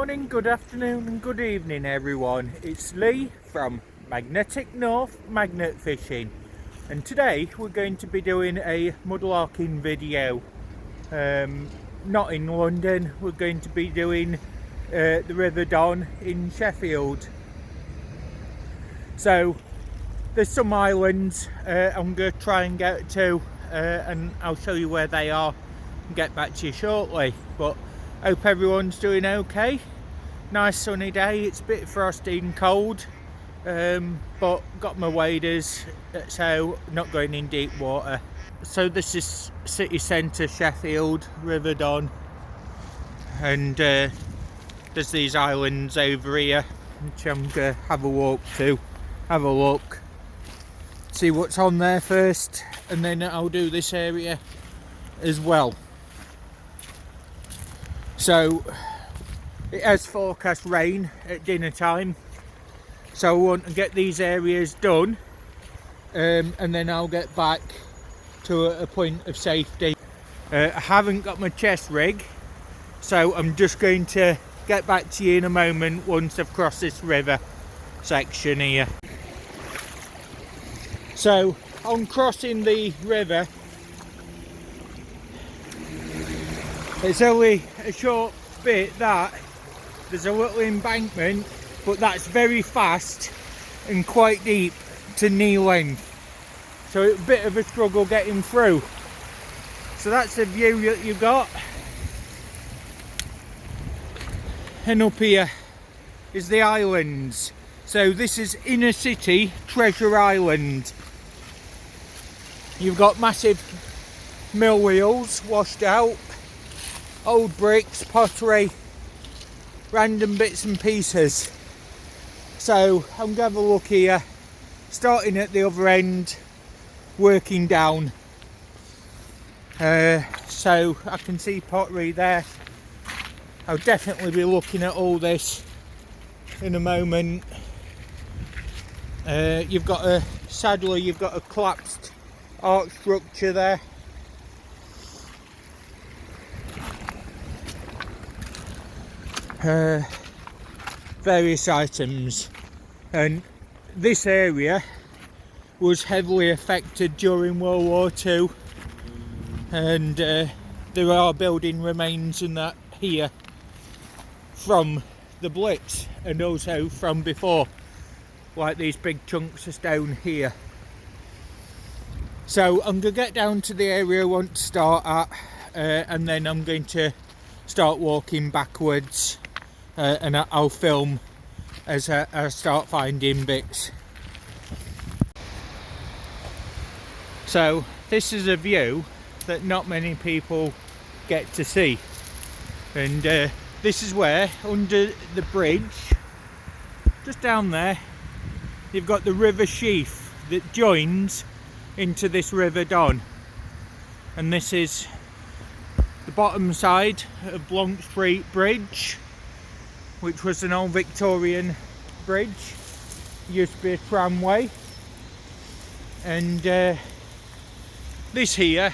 morning, good afternoon and good evening everyone. It's Lee from Magnetic North Magnet Fishing, and today we're going to be doing a mudlarking video. Not in London, we're going to be doing the River Don in Sheffield. So there's some islands I'm going to try and get to, and I'll show you where they are and get back to you shortly. But hope everyone's doing okay. Nice sunny day. It's a bit frosty and cold, but got my waders, so not going in deep water. So this is city centre Sheffield, River Don, and there's these islands over here which I'm going to have a walk to, have a look, see what's on there first, and then I'll do this area as well. So it has forecast rain at dinner time, so I want to get these areas done, and then I'll get back to a point of safety. I haven't got my chest rig, so I'm just going to get back to you in a moment once I've crossed this river section here. So on crossing the river, it's only a short bit that there's a little embankment, but that's very fast and quite deep to knee length, so it's a bit of a struggle getting through. So that's the view that you've got, and up here is the islands. So this is inner city Treasure Island. You've got massive mill wheels washed out, old bricks, pottery, random bits and pieces. So I'm going to have a look here, starting at the other end, working down. So I can see pottery there. I'll definitely be looking at all this in a moment. You've got a collapsed arch structure there. Various items, and this area was heavily affected during World War II, and there are building remains in that here from the Blitz and also from before, like these big chunks of stone here. So I'm going to get down to the area I want to start at, and then I'm going to start walking backwards, and I'll film as I start finding bits. So this is a view that not many people get to see, and this is where, under the bridge just down there, you've got the River Sheaf that joins into this River Don, and this is the bottom side of Blanc Street Bridge, which was an old Victorian bridge, used to be a tramway. And this here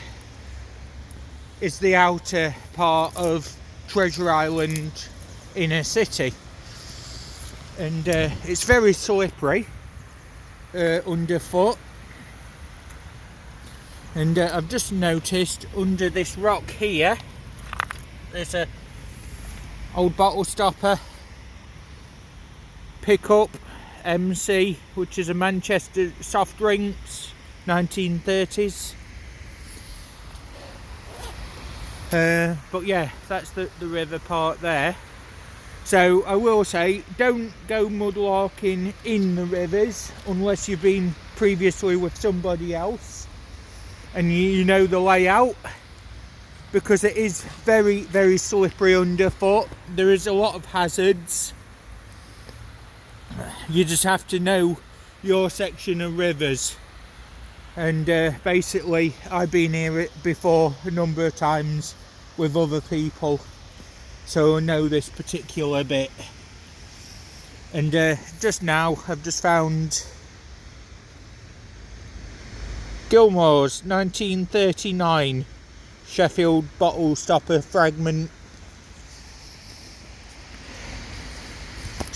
is the outer part of Treasure Island inner city, and it's very slippery underfoot. And I've just noticed under this rock here there's a old bottle stopper pickup MC, which is a Manchester soft drinks, 1930s. But yeah, that's the river part there. So I will say, don't go mudlarking in the rivers unless you've been previously with somebody else and you know the layout, because it is very, very slippery underfoot. There is a lot of hazards. You just have to know your section of rivers, and basically I've been here before a number of times with other people, so I know this particular bit. And just now I've just found Gilmore's 1939 Sheffield bottle stopper fragment.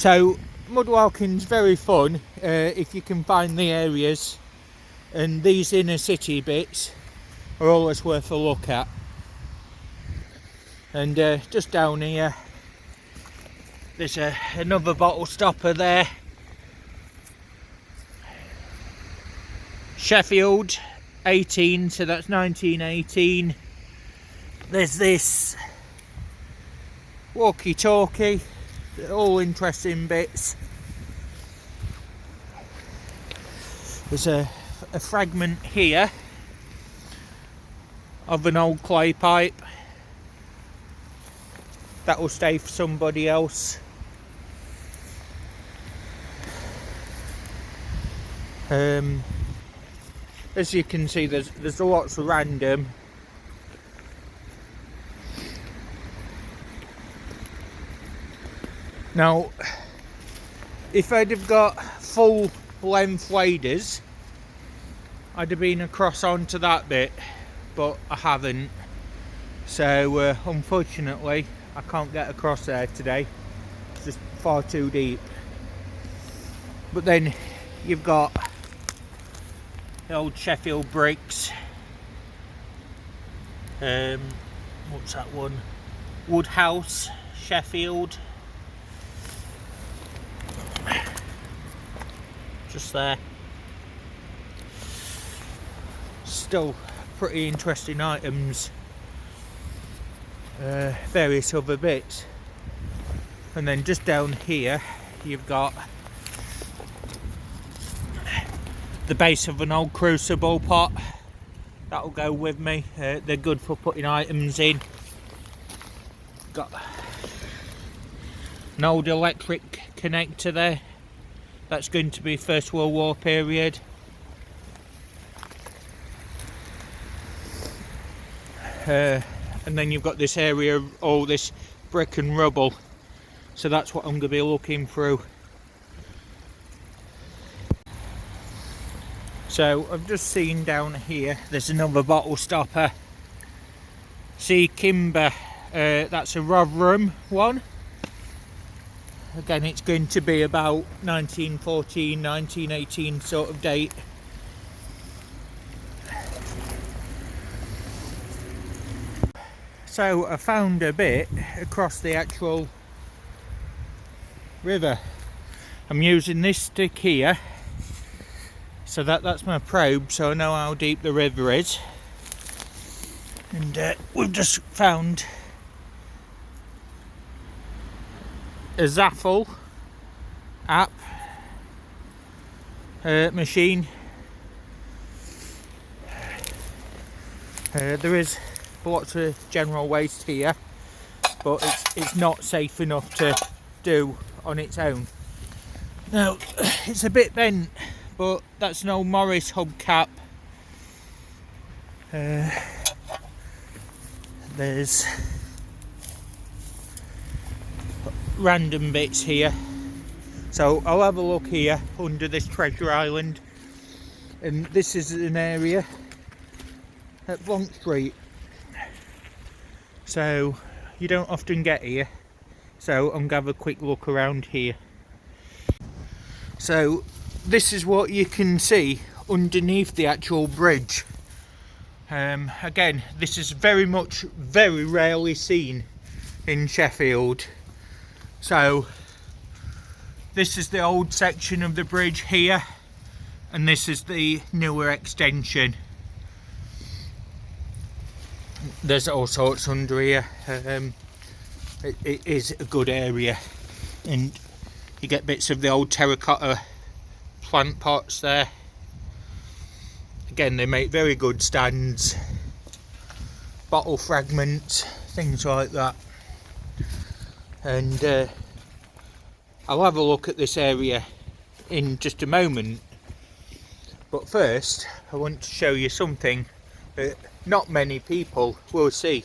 So mudlarking's very fun if you can find the areas, and these inner city bits are always worth a look at. And just down here there's another bottle stopper there. Sheffield 18, so that's 1918. There's this walkie-talkie, all interesting bits. There's a fragment here of an old clay pipe. That will stay for somebody else. As you can see, there's lots of random. Now, if I'd have got full length waders, I'd have been across onto that bit, but I haven't. So unfortunately, I can't get across there today. It's just far too deep. But then you've got the old Sheffield bricks. What's that one? Woodhouse, Sheffield. Just there. Still pretty interesting items. Various other bits. And then just down here you've got the base of an old crucible pot. That'll go with me. They're good for putting items in. Got an old electric connector there. That's going to be First World War period. And then you've got this area of all this brick and rubble. So that's what I'm going to be looking through. So I've just seen down here there's another bottle stopper. See Kimber, that's a Rotherham one. Again, it's going to be about 1914, 1918 sort of date. So I found a bit across the actual river. I'm using this stick here. So that's my probe, so I know how deep the river is. And we've just found a Zaffle app machine. There is lots of general waste here, but it's not safe enough to do on its own. Now, it's a bit bent, but that's an old Morris hubcap. There's random bits here, so I'll have a look here under this treasure island. And this is an area at Blanc Street, so you don't often get here, so I'm gonna have a quick look around here. So this is what you can see underneath the actual bridge. Again, this is very rarely seen in Sheffield. So this is the old section of the bridge here, and this is the newer extension. There's all sorts under here. It is a good area, and you get bits of the old terracotta plant pots there. Again, they make very good stands, bottle fragments, things like that. And I'll have a look at this area in just a moment, but first I want to show you something that not many people will see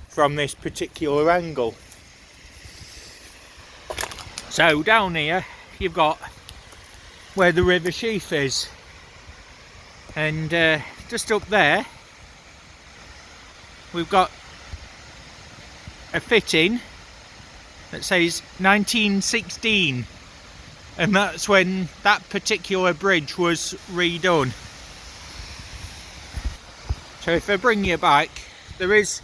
from this particular angle. So down here you've got where the River Sheaf is, and just up there we've got a fitting that says 1916, and that's when that particular bridge was redone. So if I bring you back, there is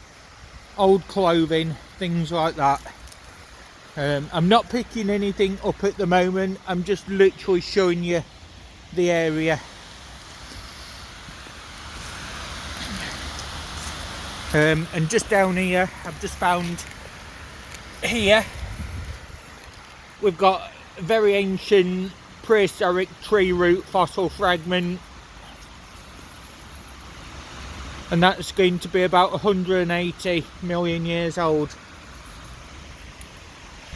old clothing, things like that. I'm not picking anything up at the moment, I'm just literally showing you the area. And just down here, I've just found here, we've got a very ancient prehistoric tree root fossil fragment, and that's going to be about 180 million years old.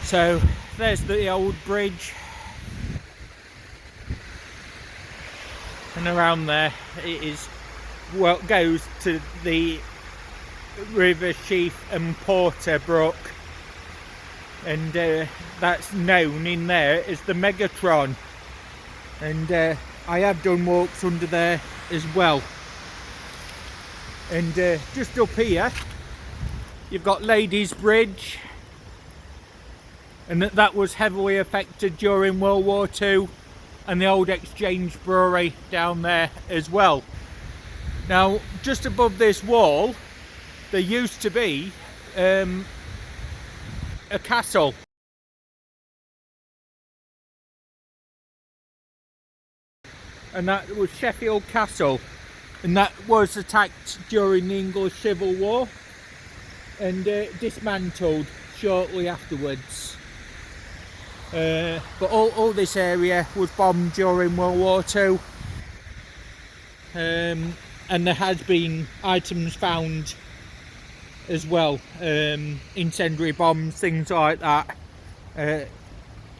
So there's the old bridge, and around there it is what goes to the River Sheaf and Porter Brook, and that's known in there as the Megatron, and I have done walks under there as well. And just up here you've got Ladies Bridge, and that was heavily affected during World War II, and the old Exchange Brewery down there as well. Now just above this wall there used to be a castle, and that was Sheffield Castle, and that was attacked during the English Civil War and dismantled shortly afterwards. But all this area was bombed during World War II, and there has been items found as well, incendiary bombs, things like that,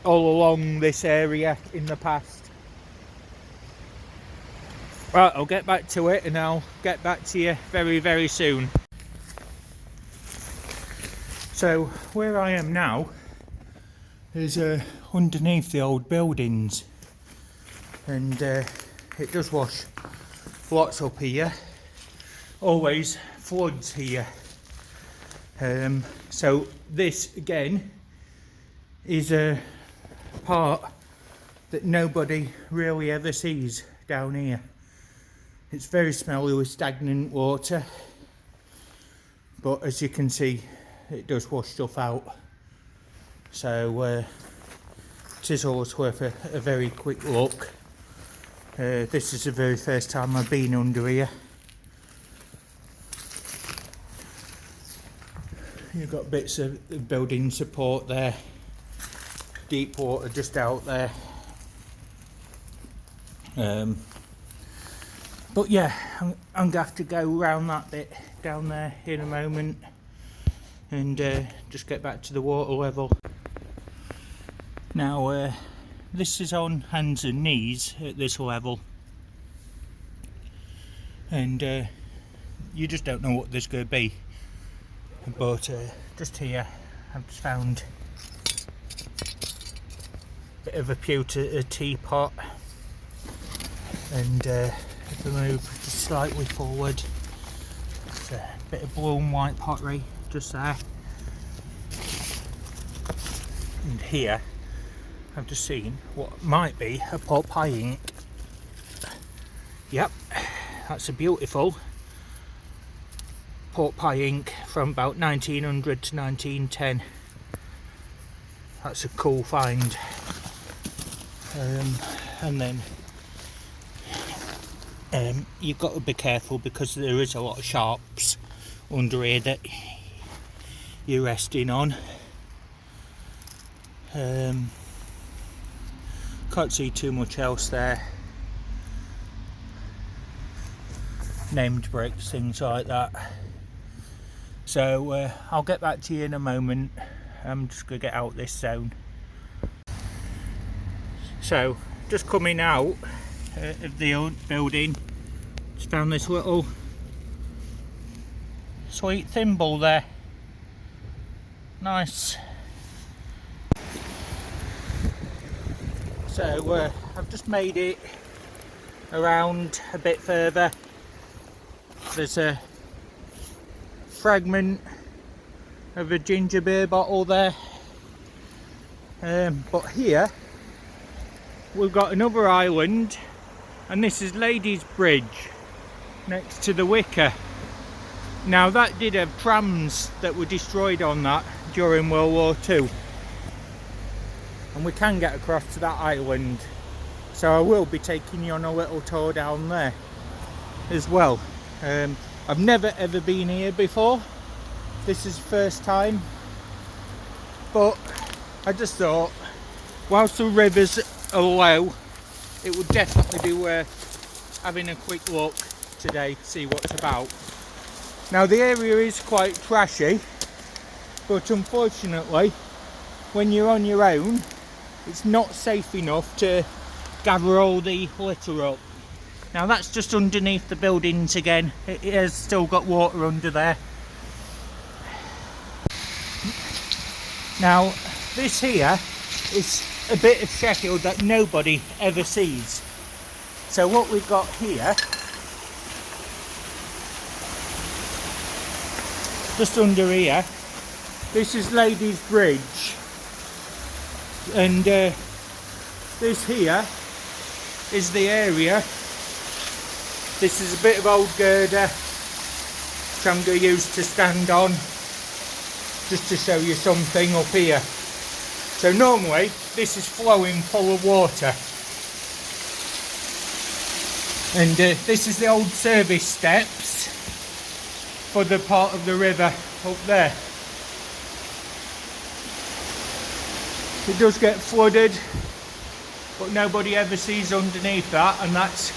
all along this area in the past. Right, I'll get back to it, and I'll get back to you very, very soon. So where I am now is underneath the old buildings, and it does wash lots up here, always floods here. So this again is a part that nobody really ever sees down here. It's very smelly with stagnant water, but as you can see it does wash stuff out, so it is always worth a very quick look. This is the very first time I've been under here. You've got bits of building support there, deep water just out there. But yeah, I'm going to have to go around that bit down there in a moment and just get back to the water level. Now this is on hands and knees at this level, and you just don't know what there's going to be. But just here I've just found a bit of a pewter teapot, and if I move just slightly forward, there's a bit of blue and white pottery just there. And here I've just seen what might be a pot pie ink. Yep, that's a beautiful pot pie ink from about 1900 to 1910. That's a cool find. And then you've got to be careful because there is a lot of sharps under here that you're resting on. Can't see too much else there. Named bricks, things like that. So I'll get back to you in a moment. I'm just going to get out this zone. So just coming out of the old building, just found this little sweet thimble there. Nice. So I've just made it around a bit further. There's a fragment of a ginger beer bottle there, But here we've got another island, and this is Ladies Bridge next to the Wicker. Now that did have trams that were destroyed on that during World War II, and we can get across to that island, so I will be taking you on a little tour down there as well. I've never ever been here before, this is the first time, but I just thought whilst the rivers are low, it would definitely be worth having a quick look today to see what's about. Now the area is quite trashy, but unfortunately when you're on your own it's not safe enough to gather all the litter up. Now that's just underneath the buildings again, it has still got water under there. Now this here is a bit of Sheffield that nobody ever sees. So what we've got here, just under here, this is Ladies Bridge, and this here is the area. This is a bit of old girder which I'm going to use to stand on, just to show you something up here. So normally this is flowing full of water, and this is the old service steps for the part of the river up there. It does get flooded, but nobody ever sees underneath that, and that's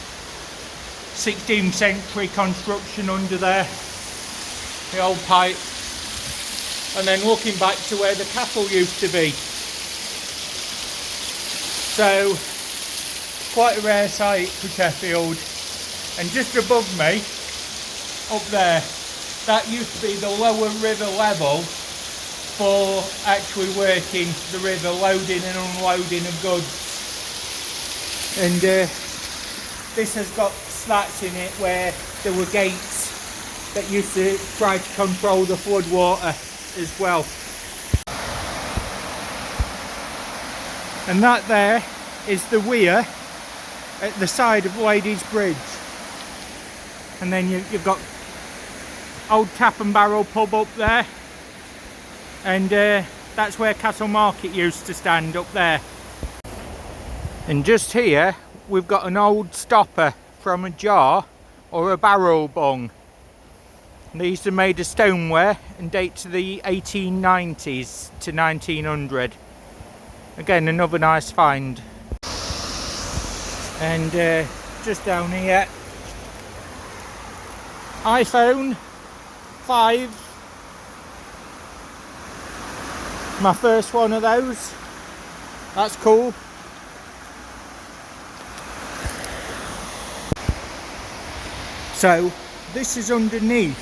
16th century construction under there, the old pipe, and then looking back to where the castle used to be. So quite a rare sight for Sheffield. And just above me, up there, that used to be the lower river level for actually working the river, loading and unloading of goods. And this has got slats in it where there were gates that used to try to control the flood water as well. And that there is the weir at the side of Ladies Bridge. And then you've got old Tap and Barrel pub up there, and that's where Castle Market used to stand, up there. And just here we've got an old stopper from a jar or a barrel bung. And these are made of stoneware and date to the 1890s to 1900. Again, another nice find. And just down here, iPhone 5, my first one of those. That's cool. So this is underneath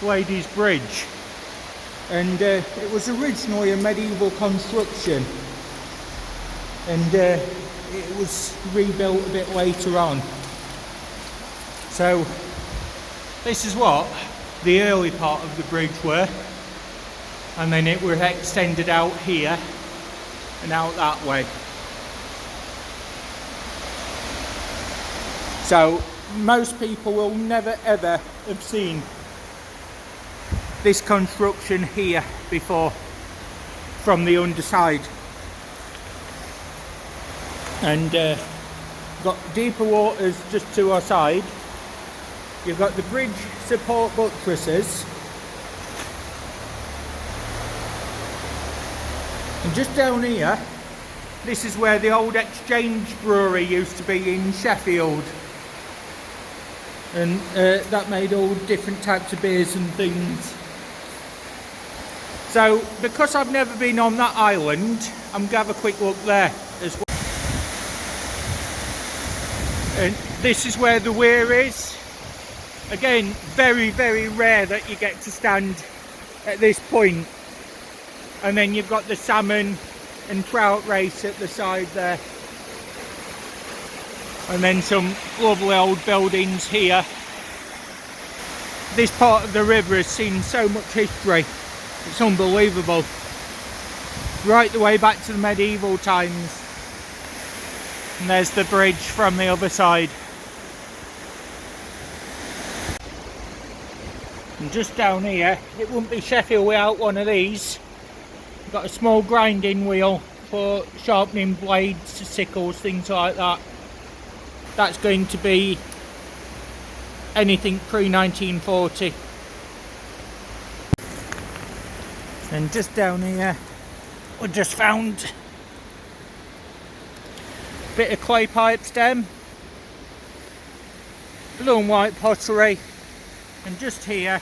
Ladies Bridge, and it was originally a medieval construction, and it was rebuilt a bit later on. So this is what the early part of the bridge were, and then it was extended out here and out that way. So most people will never ever have seen this construction here before from the underside. And got deeper waters just to our side. You've got the bridge support buttresses, and just down here, this is where the old Exchange Brewery used to be in Sheffield, and that made all different types of beers and things. So because I've never been on that island, I'm going to have a quick look there as well. And this is where the weir is. Again, very, very rare that you get to stand at this point. And then you've got the salmon and trout race at the side there. And then some lovely old buildings here. This part of the river has seen so much history. It's unbelievable. right the way back to the medieval times. And there's the bridge from the other side. And just down here, it wouldn't be Sheffield without one of these. We've got a small grinding wheel for sharpening blades, sickles, things like that. That's going to be anything pre-1940. And just down here, we just found a bit of clay pipe stem, blue and white pottery, and just here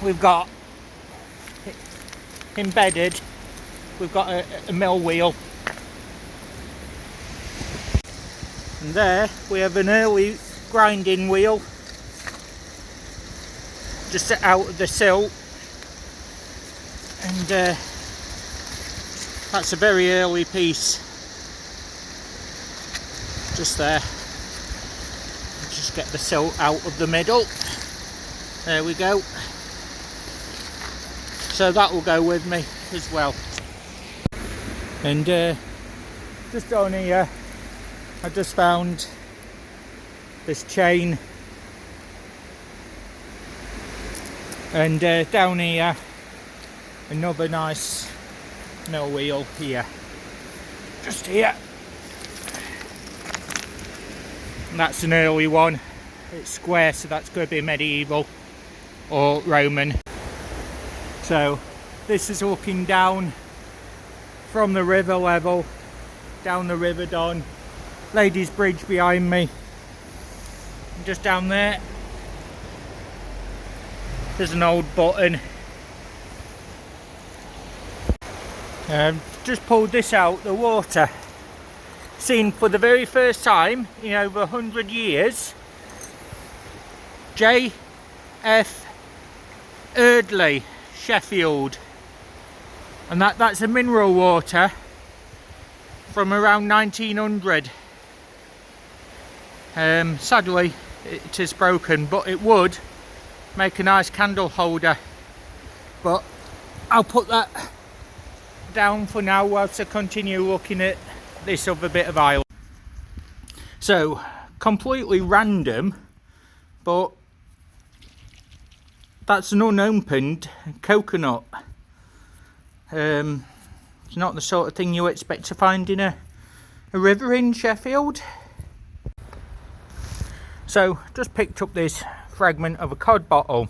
we've got embedded, we've got a mill wheel. And there we have an early grinding wheel just out of the silt, and that's a very early piece just there. Just get the silt out of the middle. There we go. So that will go with me as well. And just on here I just found this chain, and down here another nice mill wheel here, just here. And that's an early one. It's square, so that's going to be medieval or Roman. So this is looking down from the river level, down the River Don. Ladies Bridge behind me. And just down there, there's an old button. Just pulled this out the water. Seen for the very first time in over 100 years. J.F. Eardley, Sheffield. And that's a mineral water from around 1900. Sadly it is broken, but it would make a nice candle holder. But I'll put that down for now whilst I continue looking at this other bit of island. So completely random, but that's an unopened coconut. It's not the sort of thing you expect to find in a river in Sheffield. So just picked up this fragment of a cod bottle,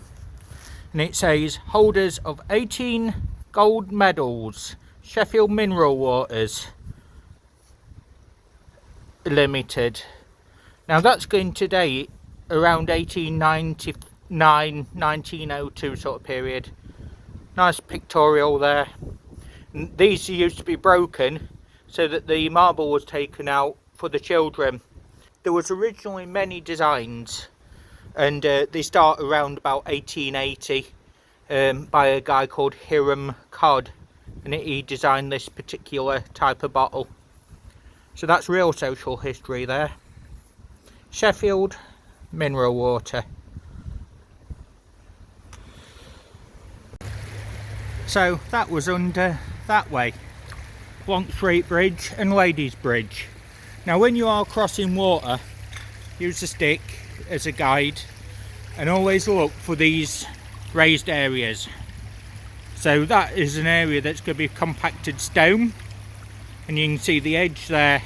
and it says holders of 18 gold medals, Sheffield Mineral Waters Limited. Now that's going to date around 1899, 1902 sort of period. Nice pictorial there. And these used to be broken so that the marble was taken out for the children. There was originally many designs, and they start around about 1880 by a guy called Hiram Codd, and he designed this particular type of bottle. So that's real social history there. Sheffield mineral water. So that was under that way, Blank Street Bridge and Ladies Bridge. Now when you are crossing water, use a stick as a guide and always look for these raised areas. So that is an area that's going to be compacted stone, and you can see the edge there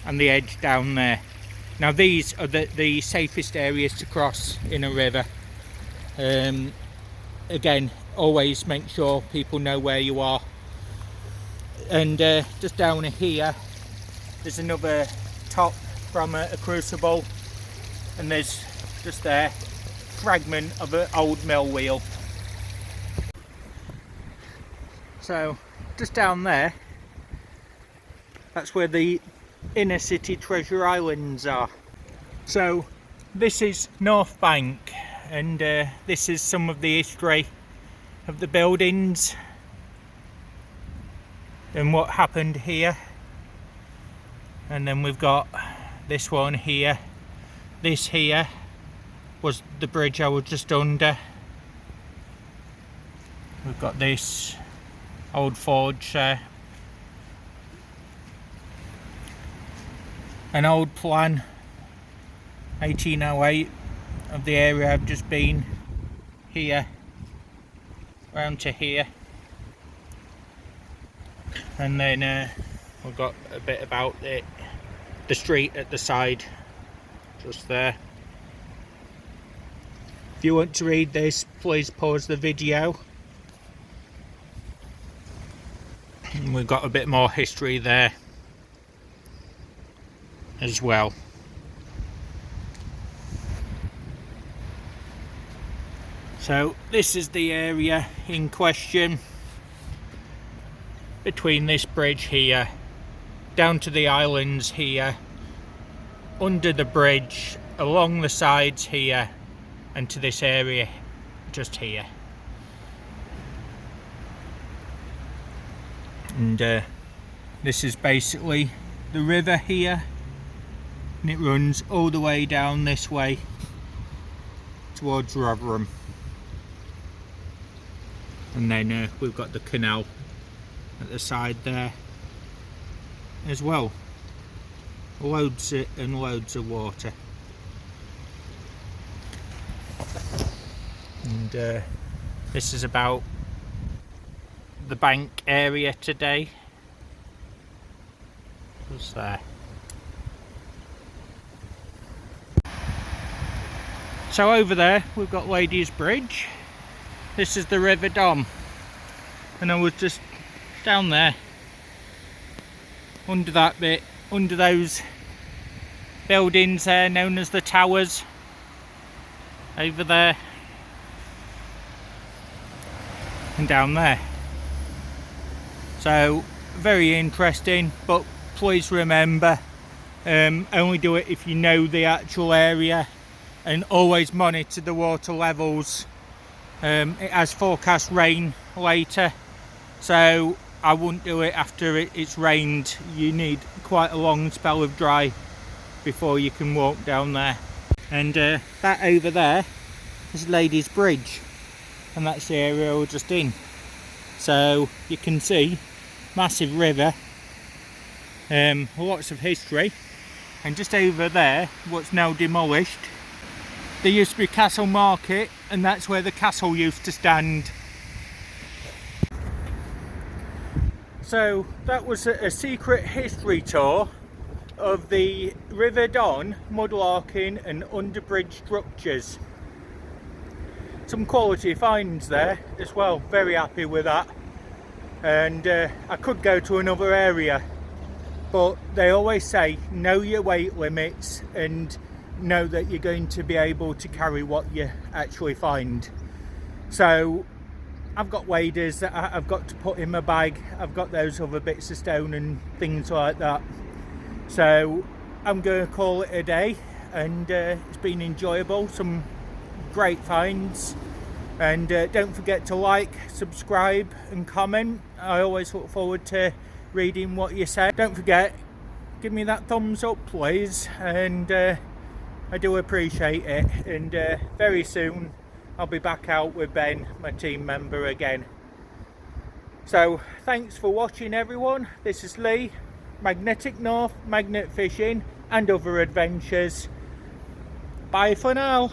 and the edge down there. Now these are the safest areas to cross in a river. Again, always make sure people know where you are. And just down here there's another top from a crucible, and there's just there fragment of an old mill wheel. So just down there, that's where the inner city treasure islands are. So this is North Bank, and this is some of the history of the buildings and what happened here. And then we've got this one here. This here was the bridge I was just under. We've got this old forge there. An old plan, 1808, of the area I've just been, here, round to here. And then we've got a bit about the street at the side, just there. If you want to read this, please pause the video. And we've got a bit more history there as well. So this is the area in question, between this bridge here, down to the islands here, under the bridge, along the sides here, and to this area just here. And this is basically the river here, and it runs all the way down this way towards Rotherham. And then we've got the canal at the side there as well. Loads and loads of water. And this is about the bank area today. What's there? So over there we've got Ladies Bridge. This is the River Don, and I was just down there under that bit, under those buildings there known as the towers, over there and down there. So very interesting, but please remember, only do it if you know the actual area, and always monitor the water levels. It has forecast rain later, so I wouldn't do it after it's rained. You need quite a long spell of dry before you can walk down there. And that over there is Ladies Bridge, and that's the area we're just in. So you can see, massive river, lots of history. And just over there, what's now demolished, there used to be Castle Market, and that's where the castle used to stand. So that was a secret history tour of the River Don, mudlarking and underbridge structures. Some quality finds there as well, very happy with that. And I could go to another area, but they always say know your weight limits and know that you're going to be able to carry what you actually find. So I've got waders that I've got to put in my bag. I've got those other bits of stone and things like that. So I'm going to call it a day, and it's been enjoyable, some great finds. And don't forget to like, subscribe and comment. I always look forward to reading what you say. Don't forget, give me that thumbs up please, and I do appreciate it. And very soon I'll be back out with Ben, my team member, again. So thanks for watching everyone. This is Lee, Magnetic North, Magnet Fishing and Other Adventures. Bye for now.